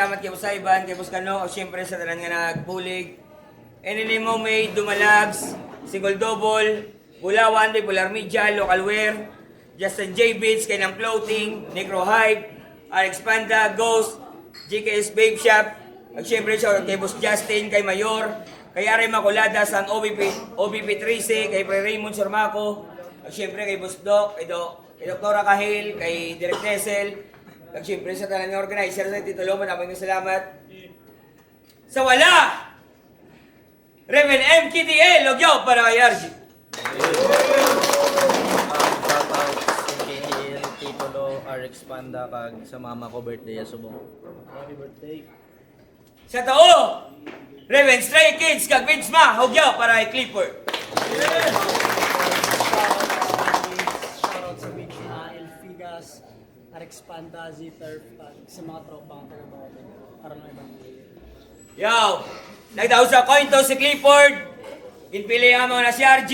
salamat kay Boss Ivan, kay Boss Kano, o siyempre sa tanan nga nagbulig. Enemy mo may Dumalabs, Single Double, Bulawan, Polar Media, Local Wear, Justin J. Beats, kay ng Clothing, Necro Hype, Alex Panda, Ghost, GKS Babe Shop, at siyempre kay Boss Justin, kay Mayor, kay Are Maculada, San OBP 13, kay Pre Raymond Sormaco, at siyempre kay Boss Doc, kay Doktora Kahil, kay Direk Nessel, at siyempre sa tanan ng organizer sa Tito Loma, maraming salamat. Sa wala! Reven MKTL, logyo para kay RG. Shoutout sa KTL, Tito Lo, RX Panda, kag sa mama ko birthday ya subong. Happy birthday. Sa tao, Reven Stray Kids, kag Vince Ma, logyo para kay Clifford. Shoutout sa BGA, Elfigas, Alex Panda, Z-Turf, sa mga tropang taga-bawal. Para na ibang. Yo! Nagdaw sa coin to si Clifford. Ginpili ang mga na si RG.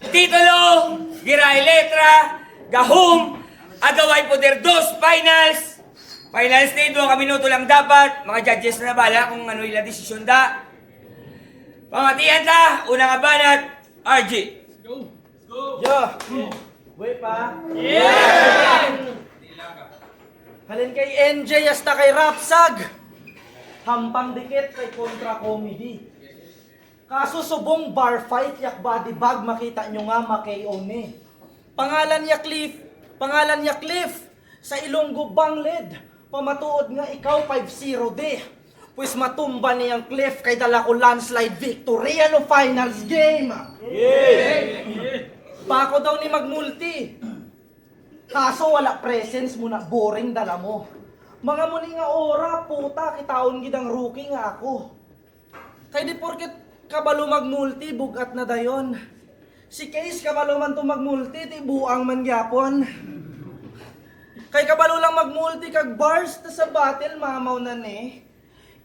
Titulo, Giray Letra, Gahum, Agaway Poder 2, Finals. Finals na ito, ang minuto lang dapat. Mga judges na bala kung ano ilang desisyon da. Pamatian ta, unang abanat, RG. Yo! Buhay pa? Halin kay NJ hasta kay Rapsag. Hampang dikit kay kontra comedy. Kaso subong bar fight yak body bag makita nyo nga makay ni. Pangalan ya Cliff sa Ilonggo Bangled. Pamatuod nga ikaw 5-0 de. Pues matumba niyang Cliff kay dala ko landslide victory ano finals game. Bako daw ni magmulti. Kaso wala presence mo na boring dala mo. Mga muni nga ora, puta, kitaon gidang rookie nga ako. Kay di porket kabalo magmulti, bugat na dayon. Si Case kabalo man to magmulti, ti buang man gyapon. Kay kabalo lang magmulti kag bars, ta sa battle mamaw na ni.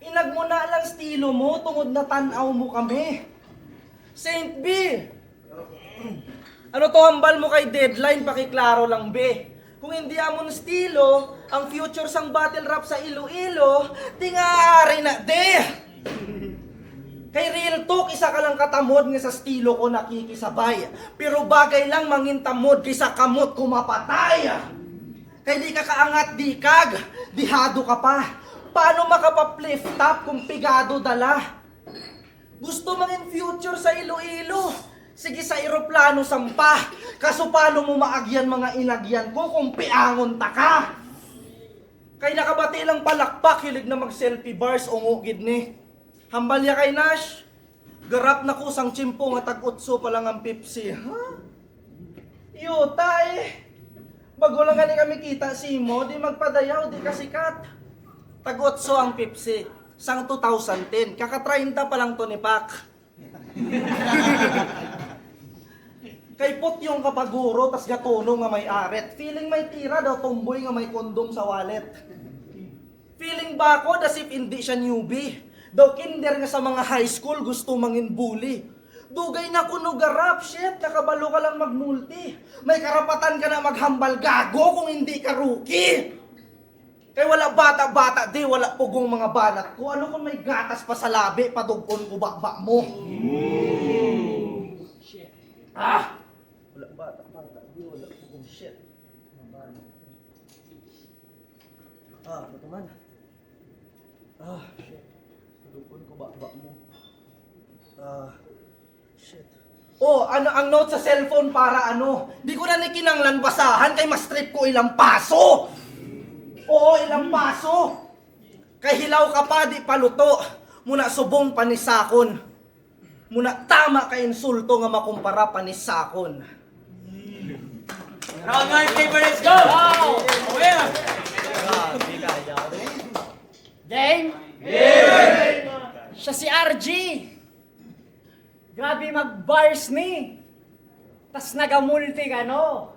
Inag mo na lang estilo mo, tungod na tanaw mo kami. Saint B! Ano to hambal mo kay deadline, pakiklaro lang be. Kung hindi amon estilo, ang future sang battle rap sa Iloilo, tingaari na de. Kay real talk, isa ka lang katamod nga sa estilo ko nakikisabay. Pero bagay lang mangintamod kaysa kamot kumapatay. Kay di ka kaangat di kag, dihado ka pa. Paano makapa-flip top kung pigado dala? Gusto mangin future sa Iloilo? Sige sa eroplano sampa, kaso paano mo maagyan mga inagyan ko kung piangon ta ka? Kay nakabati lang palakpak, hilig na mag-selfie bars, ungugid ni. Hambalya kay Nash, garap na kusang chimpo nga tag-utso pa lang ang Pepsi. Ha? Iyota eh. Bago lang gani kami kita si mo, di magpadayaw, di kasikat. Tag-utso ang Pepsi, sang 2010, kaka-30 pa lang to ni Pak. Kay pot yung kapaguro, tas gatuno nga may aret. Feeling may tira daw, tumboy nga may kondom sa wallet. Feeling ba ako, as if hindi siya newbie. Daw kinder nga sa mga high school, gusto mangin bully. Dugay na kuno garap, shit, nakabalo ka lang magmulti. May karapatan ka na maghambal gago kung hindi ka rookie. Kay wala bata-bata, di wala pugong mga banat ko. Ano kung may gatas pa sa labi, padugpon ko bakba mo. Shit. Ah! Wala bata-bata, di wala pugong shit. Ano naman? Shit. Padugpon ko bakba mo. Shit. Oh, ano ang note sa cellphone para ano? Di ko na nikinanglan basahan kay mas-trip ko ilang paso. Oo, ilang paso. Kay hilaw ka pa, di paluto. Muna subong panisakon. Muna tama ka insulto nga makumpara panisakon. Round 1, favorites, go! Wow! Where? Game? Siya si RG. Grabe mag-bars ni. Tas nagamulti ka, no?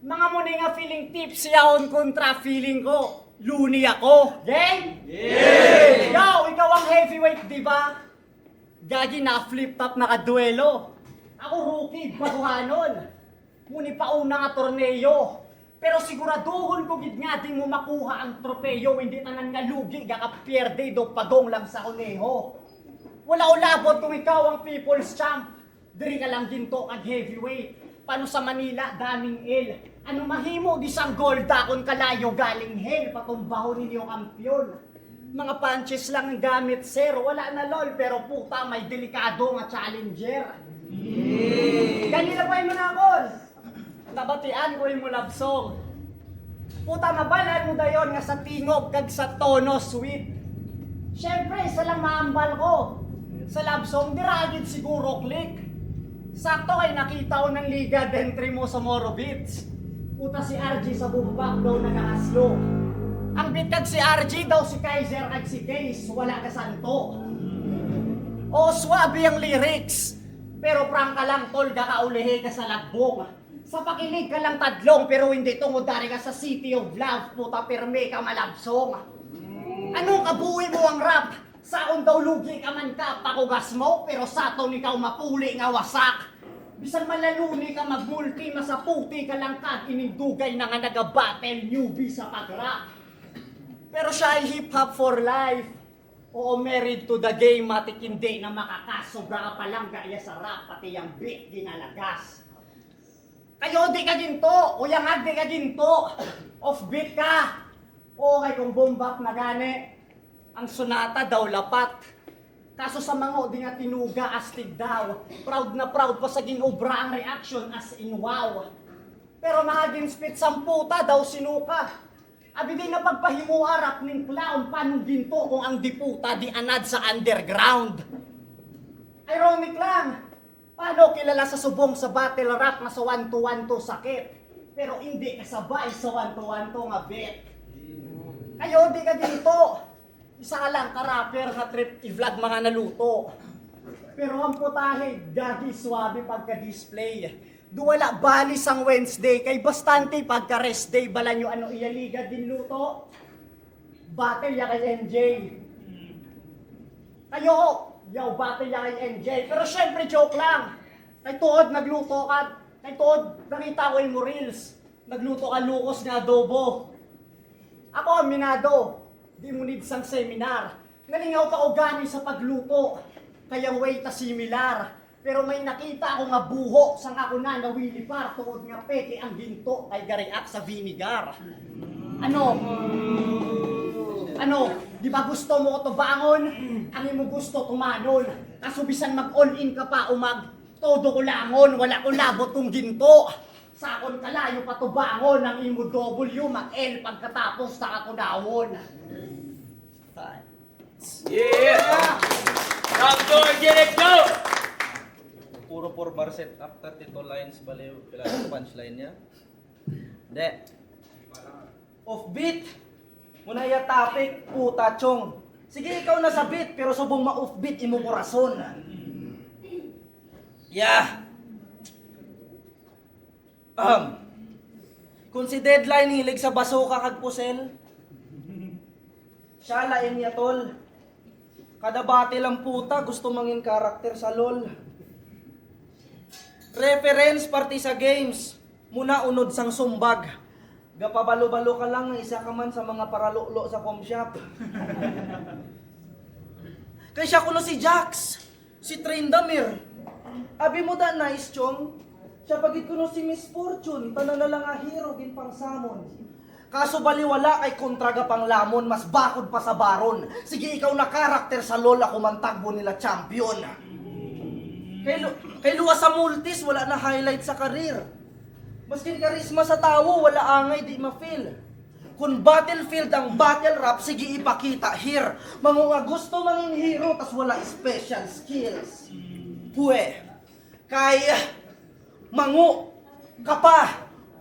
Mga muni nga feeling tips yaon kontra feeling ko. Luni ako. Game? Yo, ikaw ang heavyweight, di ba? Gagi na flip top nakaduelo. Ako rookie, baguhanon. Muni pa una nga torneo. Pero siguraduhon ko gid nga di mo makuha ang tropeyo, hindi tanan nga lugi ga pierde do pagong lang sa kuneho. Wala ulabot kung ikaw ang people's champ. Diri ka lang ginto kag heavyweight. Paano sa Manila, daming L. Ano mahimo di sang gold akon kalayo galing hell patumbahon ninyo kampiyon. Mga punches lang ang gamit sir, wala na lol pero puta may delikado nga challenger. Ganila pa mo na akon. Nabatian ko yung love song. Puta mabalan mo dayon nga sa tingog kag sa tono sweet. Syempre, isa lang maambal ko. Sa love song, diragid siguro click. Sakto kay nakita ko ng liga dentry mo sa Moro Beats. Puta si RG sa bumbak daw nagahaslo. Ang beat kag si RG daw si Kaiser kag si Case, wala ka santo. O swabe ang lyrics. Pero prangka lang tol, kakaulihe ka sa lagbong. Sa pakinig ka lang tadlong, pero hindi tungod dari ka sa City of Love, puta pirme ka malabsong. Anong kabuhi mo ang rap? Saon daw lugi ka man ka, pakugas mo, pero saton ikaw mapuli nga wasak. Bisan malaluni ka magmulti, masaputi ka lang ka, inindugay na nga nag-battle newbie sa pag-rap. Pero siya ay hip-hop for life. Oo, married to the game, matik hindi na makakasobra ka pa lang gaya sa rap, pati yung beat ginalagas. Kayo di ka ginto, o yang di ka ginto, off-beat ka. O kay kung bombap na gani, ang sonata daw lapat. Kaso sa mga di nga tinuga astig daw, proud na proud pa sa ginobra ang reaction as in wow. Pero mga ginspit samputa daw sinuka. Abi di na pagpahimuarap ning clown paano ginto kung ang diputa di anad sa underground. Ironic lang. Paano kilala sa subong sa battle rap na sa 1-2-1-2 sakit? Pero hindi kasabay sa 1-2-1-2 nga bet. Kayo di ka dito. Isa ka lang ka-rapper nga trip i-vlog mga naluto. Pero ang putahe, gagi swabe pagka-display. Duwala balis ang Wednesday, kay bastante pagka-rest day, bala nyo ano iyaliga din luto. Battle ya kay NJ. Kayo, yaw, battle ya kay NJ. Pero syempre, joke lang. Kay tuod, nagluto ka. Kay tuod, nakita ko yung reels. Nagluto ka lukos na adobo. Ako, aminado. Di mo need sang seminar. Nalingaw pa ko gani sa pagluto. Kaya way ta similar. Pero may nakita ako nga buho sang ako na nawilipar. Tuod nga peke ang ginto ay gariak sa vinegar. Ano, di ba gusto mo ko to bangon? Ang imo gusto tumanon. Kaso bisan mag-all-in ka pa umag, todo ko langon, wala ko labot kong ginto. Sakon kalayo pa to bangon, ang imo W, mag-L pagkatapos sa kakunawon. Yeah! Come to let's go! Puro 4 bar set up, 32 lines pala yung punchline niya. Hindi. Off-beat. Muna ya topic, puta chong. Sige, ikaw na sa beat, pero subong ma-off-beat, imo korason. Yeah. Kung si Deadline hilig sa basuka kag pusel, siya lain niya tol. Kada battle ang puta, gusto mangin karakter sa LOL. Reference party sa games, muna unod sang sumbag. Gapabalo-balo ka lang, isa ka man sa mga paralulo sa com shop. Kaya siya kuno si Jax, si Trindamir. Abi mo da nice chong, siya pagit kuno si Miss Fortune, tanan na lang a hero gin pang samon. Kaso baliwala kay kontraga pang lamon, mas bakod pa sa baron. Sige ikaw na karakter sa LOL, ako man tagbo nila champion. Kay luwa sa multis, wala na highlight sa karir. Maskin karisma sa tao, wala angay, di ma-feel. Kung battlefield ang battle rap, sige ipakita here. Mga gusto manging hero, tas wala special skills. Pwe, kay mangu ka pa.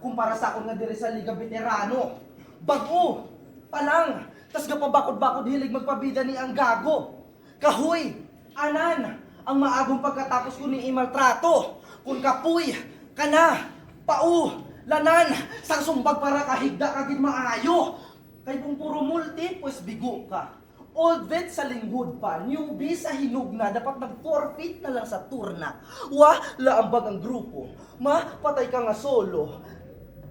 Kumpara sa akong nga diri sa Liga Veterano. Bago pa lang, tas gapabakod-bakod hilig magpabida ni ang gago. Kahoy, anan, ang maagong pagkatapos ko ni imaltrato. Kung kapuy, kana, pau, lanan, sang sumbag para kahigda kagid maayo. Kay kung puro multi, pues bigo ka. Old vet sa linghod pa, newbie sa hinog na, dapat nag-forfeit na lang sa turna. Wa, laambag ang grupo. Ma, patay ka nga solo.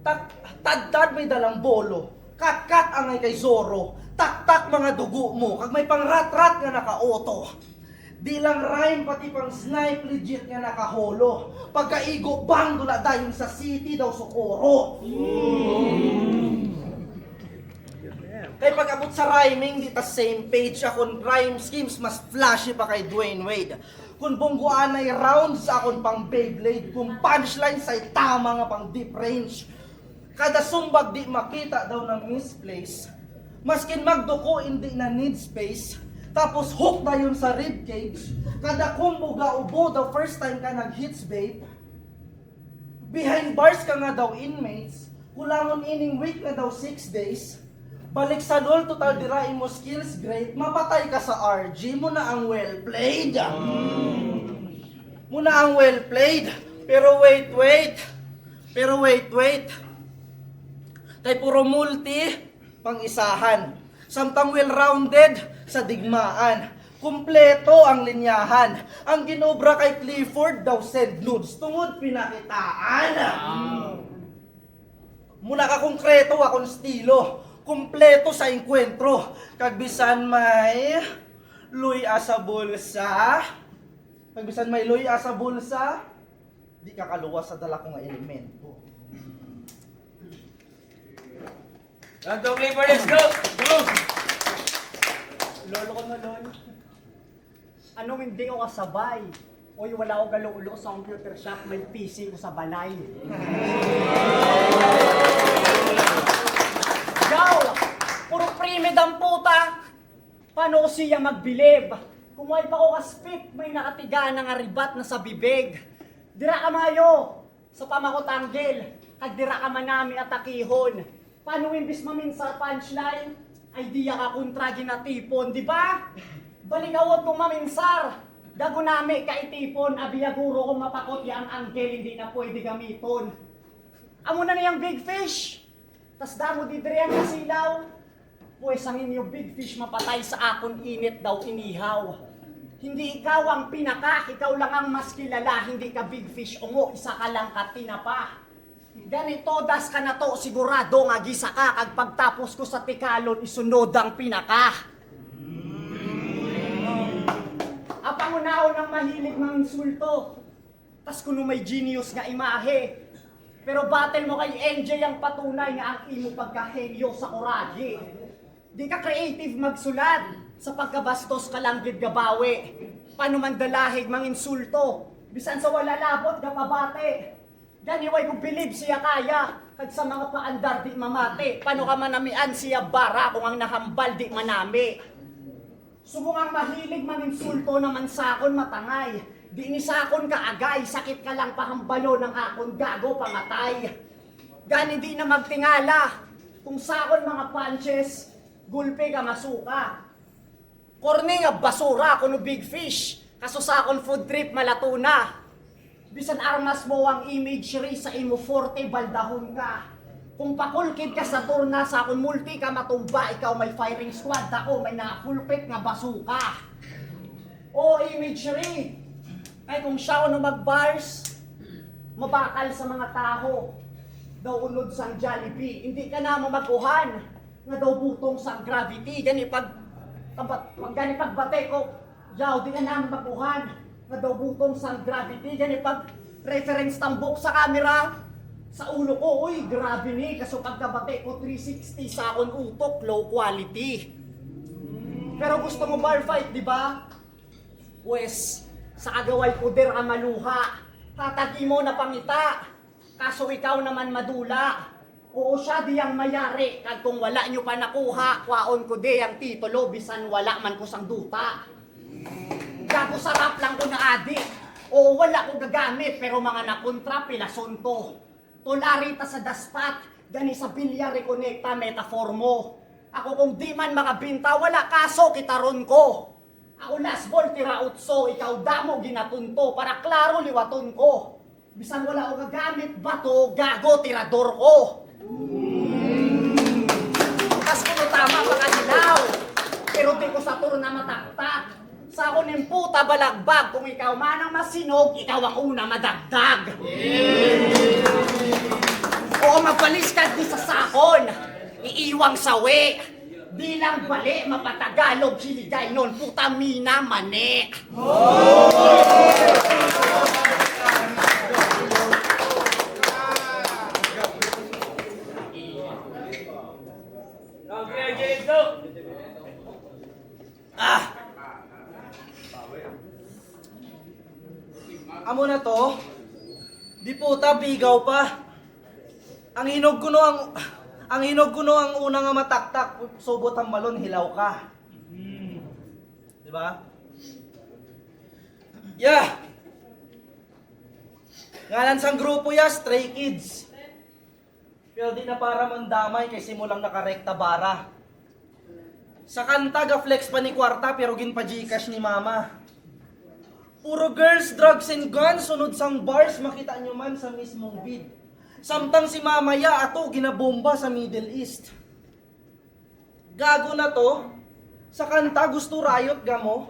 Tad-tad may dalang bolo. Kat-kat angay kay Zoro. Tak-tak mga dugo mo. Kag may pang rat-rat nga naka-auto. Di lang rhyme, pati pang snipe legit nga nakaholo. Pagkaigo bang dula dayon sa city daw Socorro. Kaya pag abot sa rhyming, di ta same page. Akong rhyme schemes, mas flashy pa kay Dwayne Wade. Kung bungguan ay rounds, akong pang Beyblade. Kung punchlines ay tama nga pang deep range. Kada sumbag di makita daw ng misplace. Maskin magduko, hindi na need space. Tapos hook na yun sa ribcage. Kada combo ga ubo, the first time ka nag-hits, babe. Behind bars ka nga daw inmates. Kulangon ining week na daw 6 days. Balik sa lol, total dirain mo skills great. Mapatay ka sa RG, muna ang well played. Muna ang well played. Pero wait. Kay puro multi, pang-isahan. Samtang well-rounded sa digmaan. Kumpleto ang linyahan. Ang ginobra kay Clifford daw send nudes. Tungod pinakitaan. Muna ka konkreto, akong stilo. Kumpleto sa enkwentro. Kagbisan may luya sa bulsa. Di ka kaluwas sa dala ko nga elemento. Round of flavor, let's go! Go! Lolo ko na, lol. Ano hindi ko kasabay? Oy, wala ko galulo sa computer shop, may PC ko sa balay. Yaw! Puro primid ang puta! Paano ko siya magbilib? Kumuhay pa ko kaspit, may nakatigaan ng aribat na sa bibig. Dira ka mayo, sa pamakotanggil, kag dira ka manami at akihon. Paano imbis maminsa punchline? Ay diya ka kontra ginatipon, di ba? Baligawot kong maminsar. Gago nami ka itipon, abiyaguro kong mapakot yang anggel, hindi na pwede gamiton. Amo na niyang big fish. Tas damo di diri ang silaw. Pues ang inyong big fish mapatay sa akon init daw inihaw. Hindi ikaw ang pinaka, ikaw lang ang mas kilala, hindi ka big fish ungo, isa ka lang katinapa. Ganito das ka na to, sigurado nga gisa ka, kag pagtapos ko sa tikalon, isunod ang pinaka. Apangunaon ng mahilig mga insulto, tas kuno may genius nga imahe. Pero battle mo kay NJ ang patunay nga ang imo pagkahenyo sa oragi. Di ka creative magsulat, sa pagkabastos ka lang gid gabawi. Paano man dalahig mang insulto, bisan sa wala labot ga pabate. Ganiway kung bilib siya kaya, kag sa mga paandar di mamate. Paano ka manamian siya bara kung ang nahambal di manami. Subungang mahilig mang insulto naman sakon matangay. Di ni sakon ka agay, sakit ka lang pahambalo ng akon gago pamatay. Gani di na magtingala, kung sakon mga punches, gulpe ka masuka. Korne nga basura kuno big fish, kaso sakon food trip malatuna. Bisan armas mo ang imagery sa imo forte baldahon ka. Kung pakulkid ka sa turna sa akong multi ka matumba, ikaw may firing squad, ako may nakapulpit nga basuka. O imagery, ay kung siya ano magbars, mabakal sa mga tao, daw unod sang Jollibee, hindi ka na mamaguhan, nga daw butong sa gravity, gani pagbate ko, yaw, di ka na mamaguhan, nga daw butong sa gravity, gani pag reference tambok sa camera, sa ulo ko, uy, grabe ni, kaso pagkabate ko 360 sa akong utok, low quality. Pero gusto mo bar fight, di ba? Pues, sa agaway puder ang maluha, tatagi mo na pangita, kaso ikaw naman madula. Oo siya di ang mayari, kag kung wala nyo pa nakuha, kwaon ko di ang titulo, bisan wala man ko sang duta. Gago sarap lang ko na adik, oo wala ko gagamit, pero mga nakontra pilason to. Tolarita sa daspat, gani sa bilyar rekonekta metafor mo. Ako kung di man makabinta, wala kaso kitaron ko. Ako last ball tira utso, ikaw damo ginatunto, para klaro liwaton ko. Bisan wala ko gagamit, bato, gago, tirador ko. Kas ko tama makadilaw, pero di ko sa turo na mataktak. Sa ako ng puta balagbag, kung ikaw man ang masinog, ikaw ang una madagdag. Oo, magbalik Japon, iiwang sawi. Bilang bali, mapatagalog, hiligay nun, putamina mani. Okay, let's go! Amo na to, di puta, bigaw pa. Ang hinog ko no ang unang nga mataktak, subot ang malon, hilaw ka. Di ba? Yeah! Ngalan sang grupo ya, Stray Kids. Pero di na para mandamay kay simulang nakarekta bara. Sa kanta, ga-flex pa ni Kwarta pero gin pa Gcash ni Mama. Puro girls, drugs and guns, sunod sang bars, makita nyo man sa mismong vid. Samtang si Mama ya, ato, ginabomba sa Middle East. Gago na to, sa kanta gusto riot ga mo.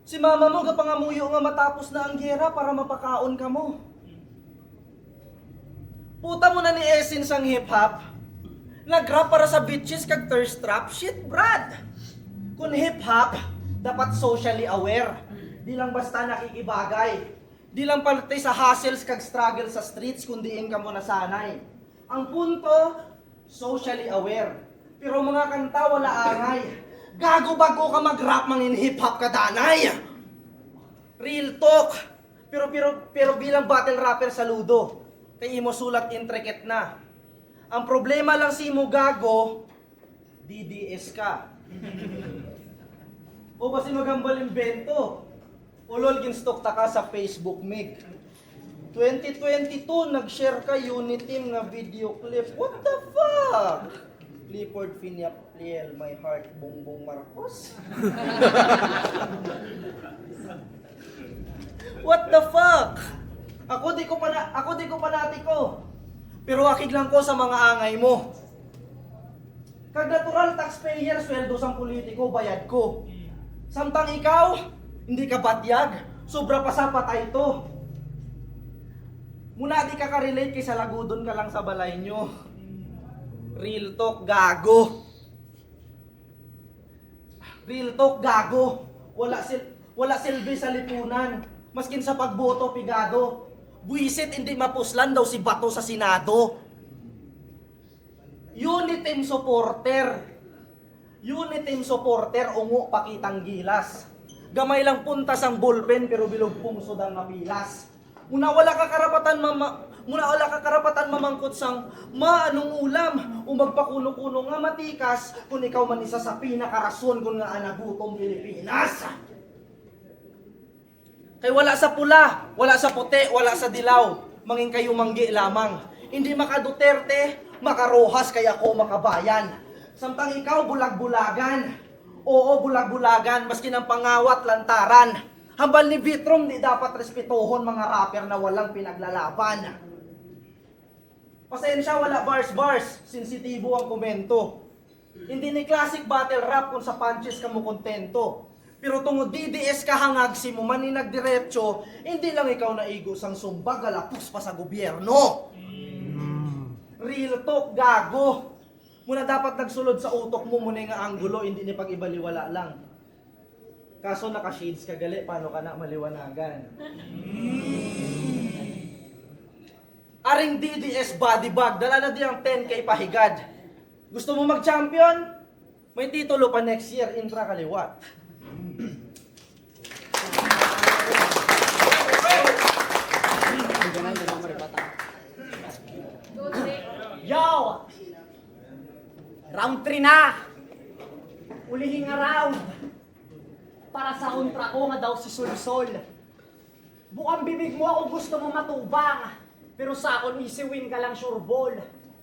Si Mama mo, gapangamuyo nga matapos na ang gera para mapakaon ka mo. Puta mo na ni Essence ang hip-hop. Nag-rap para sa bitches kag thirst trap. Shit, Brad! Kung hip-hop, dapat socially aware. Di lang basta nakikibagay. Di lang pantay sa hustles kag struggle sa streets kundiin ka mo nasanay. Ang punto, socially aware. Pero mga kanta wala angay. Gago bago ka mag-rap mangin hip-hop ka danay. Real talk. Pero bilang battle rapper saludo. Kay imo sulat intricate na. Ang problema lang si mo gago, DDS ka. O ba si magambal imbento? Ulol ginstok ta ka sa Facebook mig. 2022 nag-share ka Uniteam nga video clip. What the fuck? Clifford Finiapliel, my heart, Bongbong Marcos. What the fuck? Ako di ko panati ko. Pero akig lang ko sa mga angay mo. Kag natural taxpayer, sweldo sang politiko, bayad ko. Samtang ikaw, hindi ka batyag, sobra pa sa patay to. Muna di ka ka-relate kay sa lagudon ka lang sa balay nyo. Real talk, gago. Real talk, gago. Wala silbi sa lipunan. Maskin sa pagboto, pigado. Buisit, hindi mapuslan daw si Bato sa Senado. Uniteam supporter. Uniteam supporter, ungo pakitang gilas. Gamay lang puntas ang ballpen pero bilog pungsod ang napilas. Muna wala ka karapatan mamangkot sang anong ulam o magpakuno-kuno nga matikas kung ikaw man isa sa pinakarason kung nga anagutom Pilipinas. Kay wala sa pula, wala sa puti, wala sa dilaw, mangin kayo manggi lamang. Hindi maka Duterte, maka Rojas, kaya ako makabayan. Samtang ikaw bulag-bulagan, oo bulag-bulagan, maski ng pangawat lantaran. Hambal ni Vitrom, di dapat respetuhon mga rapper na walang pinaglalaban. Pasensya, wala bars-bars, sensitibo ang komento. Hindi ni classic battle rap kung sa punches ka mo kontento. Pero tungod DDS ka hangag si mo man ni nagdiretso, hindi lang ikaw naigo sang sumbag, galapos pa sa gobyerno. Real talk, gago. Muna dapat nagsulod sa utok mo muna nga anggulo, hindi ni pag-ibaliwala lang. Kaso naka-shades ka gali, paano ka na maliwanagan? Aring DDS body bag, dala na di ang 10K pahigad. Gusto mo mag-champion? May titulo pa next year, intra kaliwat. Yo! Round 3 na! Ulihin nga round! Para sa kontra ko nga daw si Sulsol. Bukang bibig mo ako gusto mo matubang. Pero sa akon easy win ka lang sure ball.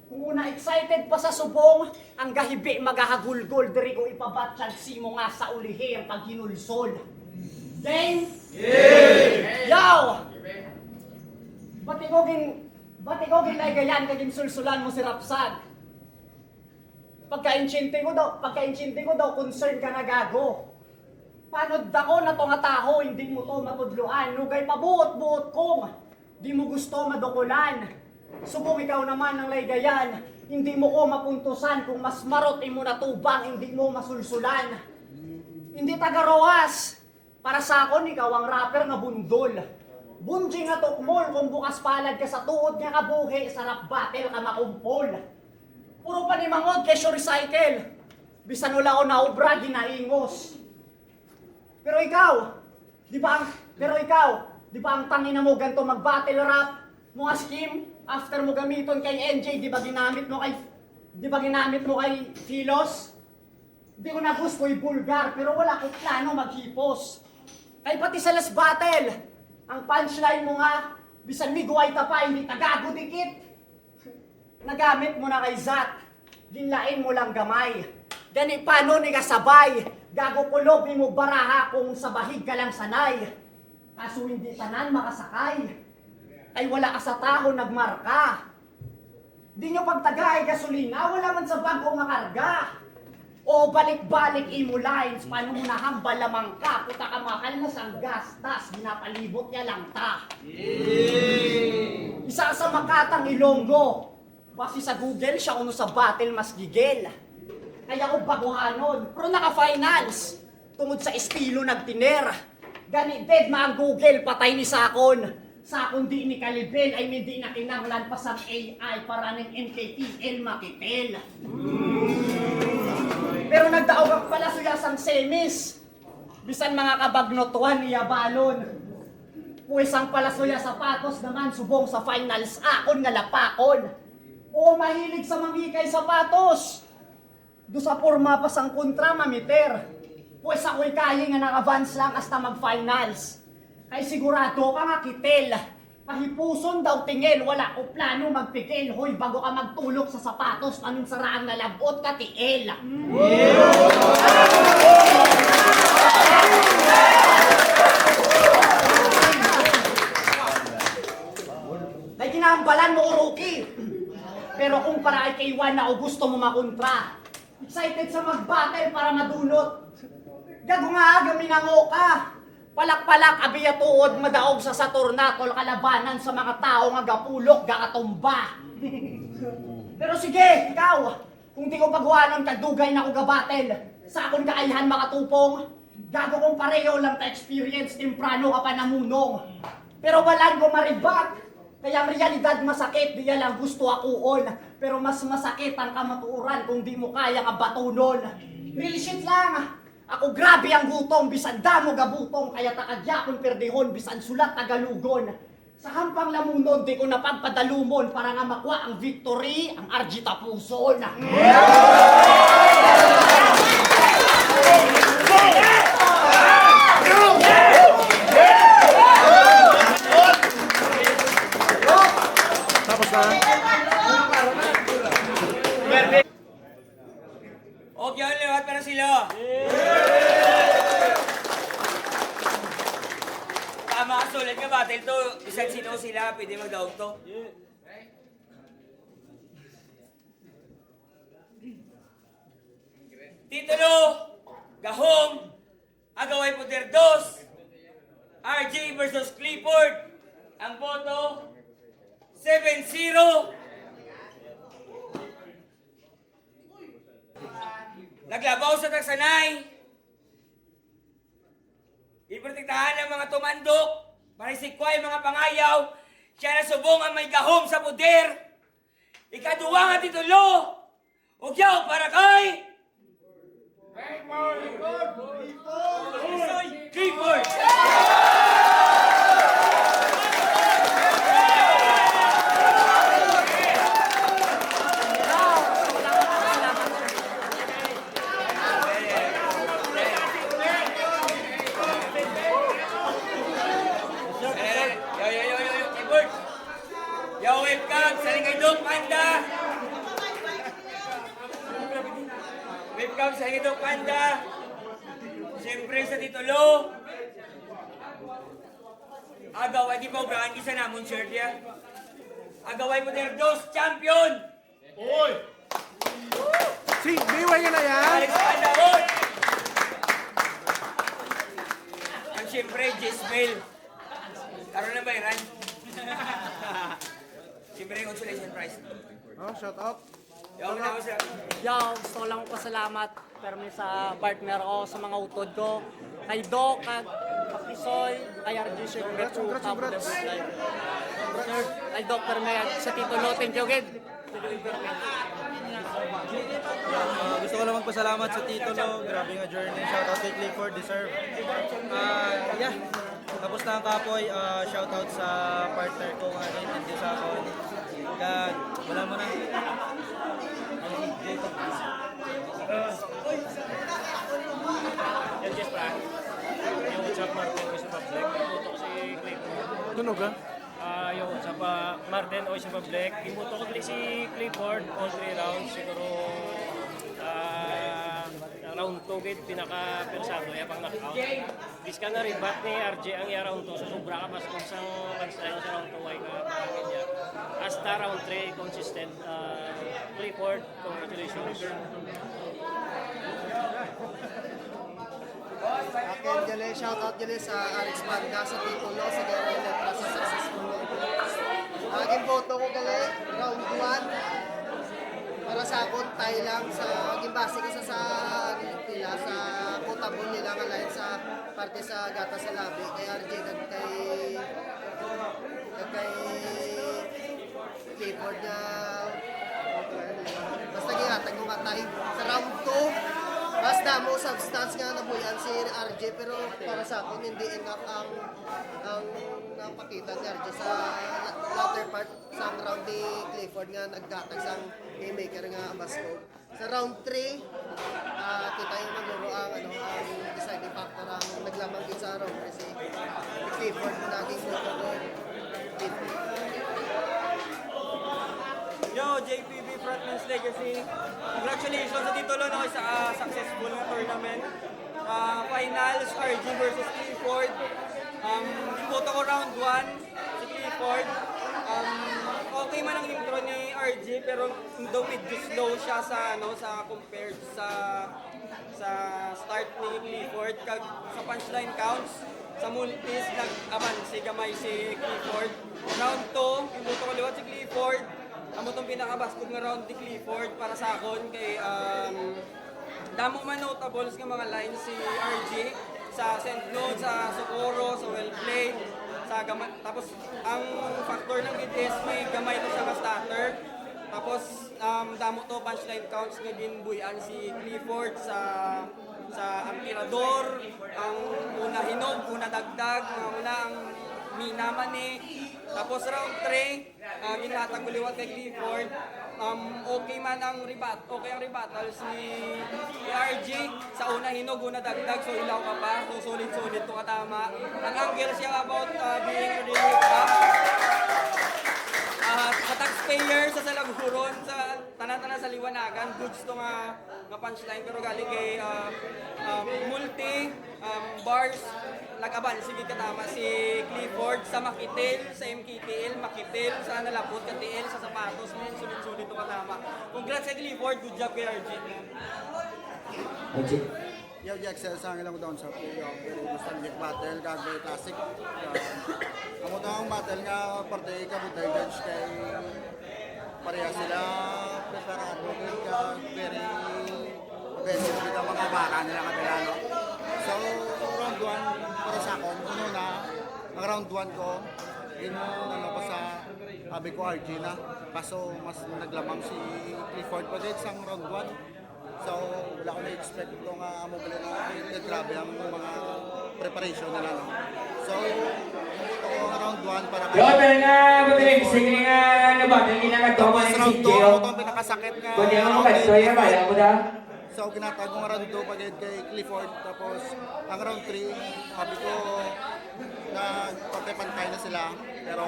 Kung una excited pa sa subong, ang gahibi magahagulgol. Diri ko ipabatsyag si mo nga sa ulihi ang paghinulsol. Game? Yeah! Yo! Bati ko ginagayan kaging sulsulan mo si Rapsag. Pagka-inchinte ko daw, concern ka na gago. Panod ako na to nga taho, hindi mo to matudluan. Lugay pabuot-buot kong, di mo gusto madukulan. Subong ikaw naman ng laygayan, Hindi mo ko mapuntusan kung mas marot mo natubang, hindi mo masulsulan. Hindi taga Roas. Para sa akon, ikaw ang rapper nga bundol. Bunji nga tukmol kung bukas palad ka sa tuod nga kabuhi, sarap battle ka makumpol. Puro pa ni mangod kesyo recycle. Bisan wala ko naubra, ginaingos. Pero ikaw, di ba ang tangina mo ganito mag-battle rap? Mga scheme, after mo gamiton kay NJ, di ba ginamit mo kay Philos? Di ko na gusto ko'y bulgar, pero wala ko plano maghipos. Kay pati sa last battle, ang punchline mo nga, bisan miguay ka pa, hindi tagago dikit. Nagamit mo na kay Zat, ginlain mo lang gamay. Gani paano ni kasabay, gago kulog ni mo baraha kung sa bahig ka lang sanay. Kaso hindi tanan makasakay, ay wala ka sa taho nagmarka. Di nyo pagtagay gasolina, wala man sa bago makarga. O balik-balik imo lines, paano mo nahambal lamang ka, puta ka mahal na sang gastas, ginapalibot niya lang ta. Isa sa Makatang Ilonggo, basi sa Google siya uno sa battle mas gigil. Kaya ko baguhanon, pero naka-finals, tungod sa estilo nagtiner. Gani dead ma ang Google, patay ni Sakon. Sakon di ni Kalibel, ay hindi na kinanglan pa sa AI para ng NKTL makitel. Pero nagdaog pala suyasang semis. Bisan mga kabagnotuan niya balon. Puwesang pala suya sapatos naman subong sa finals akon nga lapakon. O mahilig sa mangikay sapatos. Do sa porma pa sang kontra mamiter. Pues ako'y kaya nga nang-advance lang hasta mag-finals. Kay sigurado ka nga kitel. Pahipuson daw tingel, wala ko plano magpigil. Hoy, bago ka magtulok sa sapatos, paminsaraan na labot ka tiel. Kay kinahambalan mo, Uruki. Pero kung para kay Juan na o gusto mo makontra, excited sa mag-battle para madunot. Gago nga, gaminango ka. Palak-palak, abiya tuod, madaog sa Saturnatol, kalabanan sa mga tao nga gapulok, gakatumba. Pero sige, ikaw, kung di ko pagwanon, kagdugay na ko gabatel, sa akong kaayahan makatupong, gago kong pareho lang ta-experience, temprano ka pa namunong. Pero walang ko maribat, kaya ang realidad masakit, diya lang gusto akuon, pero mas masakit ang kamatuuran kung di mo kaya nga batunon. Real shit lang. Ako grabe ang gutom, bisan damo gabutong, kaya takadya kong perdehon, bisan sulat tagalugon. Sa hampang lamunon, di ko napagpadalumon para nga makuha ang victory, ang RG Tapuson. Tapos na. Okay, liwat para sila. Tama, sulit nga battle to. Isang sino sila, pwede magdaog to. Titulo, Gahong, Agaway Poder 2, RJ versus Clifford. Ang boto, 7-0. Naglabaw sa tagsanay. Iprotektahan ng mga tumandok. Parisikway mga pangayaw. Siya na subong ang may gahom sa poder. Ikaduwa nga titulo. Ugyaw para kay... Clifford! Welcome sa Hidok Panda. Siyempre sa titulo. Agaway, di ba ubrahan isa namon shirt ya? Agaway Poder 2 champion. Oy! Si, biway ka na yan. Alex Pandahon. Ang siyempre, Jismel. Karoon na ba Iran? Siyempre, consolation prize. Oh, shout out. Yaw na ako siya. Yo, gusto ko lang pasalamat permi sa partner ko, sa mga utod ko, kay Doc, kay Pakisoy, kay RG syempre po, Top of the Life. Sir, kay Doc permi, sa titulo, thank you again. Gusto ko lang magpasalamat sa titulo. Grabe nga journey. Shoutout kay Clifford, deserve. Yeah. Tapos na ang kapoy. Shoutout sa partner ko nga naintindi sa akin. Kaya wala mo na. Yan, Jess, pa. Yung WhatsApp Martin o sa public. Imuto ko si Clifford. Tunog ha? Yung WhatsApp Martin o sa public. Imuto ko si Clifford all 3 rounds. Siguro round 2 gate pinaka-persado ay pang knockout. Dis ka na rin, ba't ni RJ ang round 2? So sobra ka mas kung sang punchline sa round 2 ay kapagin niya. Hasta round 3, consistent. Clifford, congratulations. Akin gali, shoutout gali sa Alex Manda sa titulo sa Gary Letra sa successful. Aking boto ko gali, round 1. Para sa akon, tayo lang sa aking base kasi sa nila sa potable nila nga lain sa parte sa gata sa labi kay RJ kag kay Clifford na basta gihatag mo matay sa round 2. Mas damo substance nga nabuyan si RJ pero para sa akin hindi enough ang napakita ni RJ sa latter part sa round ni Clifford nga nagdatag sang haymaker nga Amasco. Sa round 3 kita yung maglaro ang ang deciding factor ang naglamang din sa round 3 si Clifford na naging motor. Yo, JPB Frontman's Legacy. Congratulations sa titulo no, sa successful na tournament. Finals, RG versus Clifford. Boto ko round 1 si Clifford. Okay man ang intro ni RG pero though medyo slow siya sa compared sa start ni Clifford kag sa punchline counts sa multis nag-aban si gamay si Clifford. Round 2, iboto ko liwat si Clifford. Amo tong pinakabastog nga round ni Clifford para sa akon kay damo man notables nga mga lines si RG sa send load, sa Socorro, sa well played, sa gamay. Tapos ang factor ng it is may gamay to siya nga starter. Tapos damo to punchline counts nga ginbuyan si Clifford sa ang tirador, ang una hinog, una dagdag, una ang minaman ni. Tapos round 3, ginatag uliwat kay Clifford. Okay man ang rebattles ni RG. Sa una hinog, una dagdag, so ilaw ka pa. So solid-solid to katama. Ang angle siya about being really up. Sa taxpayer, sa Salaguron, sa tanan-tanan sa liwanagan, goods to nga punchline. Pero galing kay multi, bars, nag-aban, sige katama si Clifford sa Makitil, sa MKTL, Makitil, sa Nalapot, KTL, sa Sapatos, men, sulit-sulit to katama. Congrats kay Clifford, good job kay RG. Yo, Jackson, sa ilang down sa Puyo. Gusto ng battle, gagawin classic. Amo daw ang battle nga, parte kabutay judge kay pareha sila preparado ka very aggressive kita mga baka nila kabila, no? So, round 1 para sa akon, ang round 1 ko, yun ko sa sabi ko RG na. Kaso mas naglamang si Clifford pa din sa round 1. So, wala ko na-expect ito nga mo pala na grabe ang mga preparation nila, no? So, ito round 1 para Yo, talaga, mabiling. Sige nga, nabagal ginagawa mo Tapos ng round 2, CJ. ito ang pinakasakit nga. Kundi ako kastoy, kaya mo da. So, ginatag ko nga round 2 pagod kay Clifford. Tapos, ang round 3, sabi ko na pantay na sila. Pero,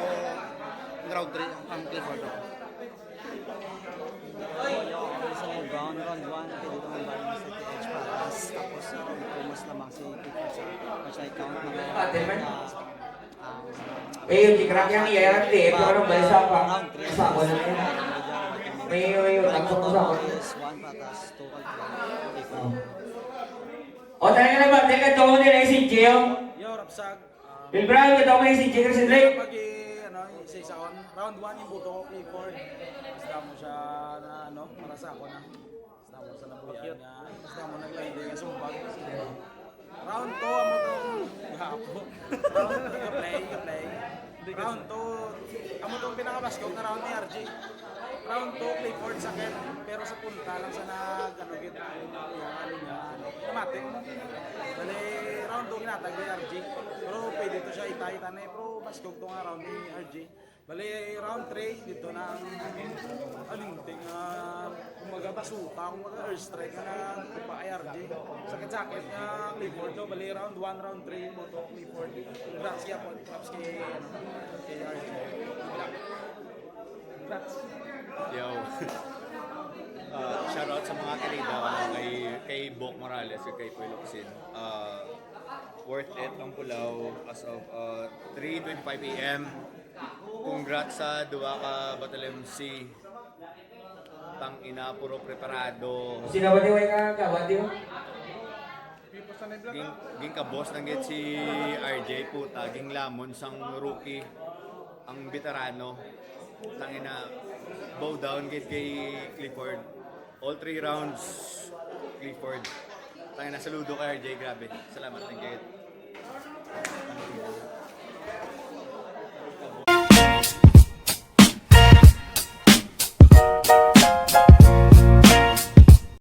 ang round 3, ang Clifford. Sa round 1, pwede ito ang balance sa TH Paras. Tapos, mas lamang si Clifford sa punchline count ng Yung tikrak yang iya nanti, pero balik sa apa? Sa ako na yan. May takot ko sa ako. O talaga na ba? Teka, ito ko nila yung CJ. Yo, Rapsag. Bilbrad, ito ko yung CJ kasi Drake. Pag isa-isaon, round 1 yung buto ko Clifford. Basta mo siya na ano, para sa ako na. Basta mo sa nabuyan nga. Basta mo naglahindi nga sumbag. Round 2, amo to. Gapo. Round 2, play. Round 2, amo tong pinakabaskog na round ni RJ. Round 2, Clifford sakit. Pero sa punta lang sa nag-ano-git. Tumatik. Dali, round 2 ginatag ni RJ. Pero pwede to siya ita-ita na pero baskog to nga round ni RJ. Bali, round 3, dito na ang alinting kumaga basuka, kumaga airstrike na kupa kay RJ. Sakit-sakit nga Clifford to. Bali, round 1, round 3 mo to Clifford. Congrats kaya po, props kay RJ. Congrats. Yo. Shoutout sa mga kalida kay Bok Morales at kay Poy Locsin. Worth it ang Pulaw as of 3:25 AM. Congrats sa duwa ka Battle MC. Tang ina puro preparado. Sinawati-way ka, kawati mo? Ging ka boss nang get si RJ puta, ging lamon sang rookie ang veterano. Tangina bow down get kay Clifford. All 3 rounds Clifford. Tangina saludo kay RJ, grabe. Salamat, thank you.